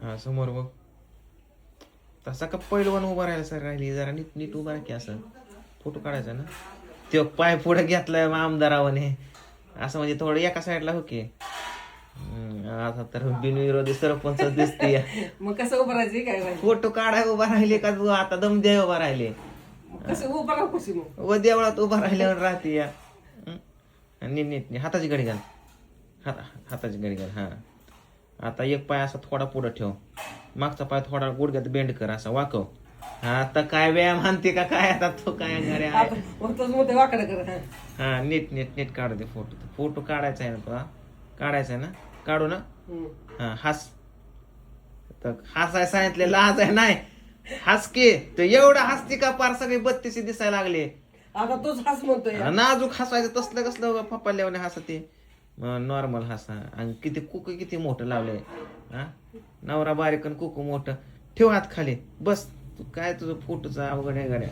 हा समोर बघ. तसा का पैलवान उभा राहायला सर राहिली जरा नीट नीट उभा राहा की असं फोटो काढायचा ना. तो पाय पुढे घेतलाय आमदारावाने असं म्हणजे थोडं एका साईडला हो की. आता तर बिनविरोधी सरपंच दिसते. मग कसं उभं राहायचं काय राहायचं? फोटो काढाय उभा राहिले का तू आता दम द्याय उभा राहिले. कसं उभं राहू कशी मग? व देवळात उभा राहिल्यावर राहते या. नीट नीट नीट. हाताची घडी घाल. हाताची घडी घाल. हा आता एक पाय असा थोडा पुढं ठेव. मागचा पाय थोडा गुडघ्यात बेंड कर असा वाकव. आता काय व्यायाम आणते का काय आता तो काय गड्या आहे. आता होतच मोठे वाकडं कर. हा नीट नीट नीट काढू दे फोटो. फोटो काढायचा आहे ना तुला. काढायचा आहे ना. काढू ना. हा हास. तर हसाय सांगितले लाज आहे नाही. हस की तर एवढं हसती का पार सगळे 32 दिसायला लागले. आता तोच हाच म्हणतोय. नाजूक हसायचं तसलं कसलं पप्पा लेवणे हसते. नॉर्मल हसा. आणि किती कुकू किती मोठं लावलंय. हा नवरा बारीक आणि कुकू मोठं. ठेव हात खाली बस. तू काय तुझं फोटोचं अवघड आहे गाड्या.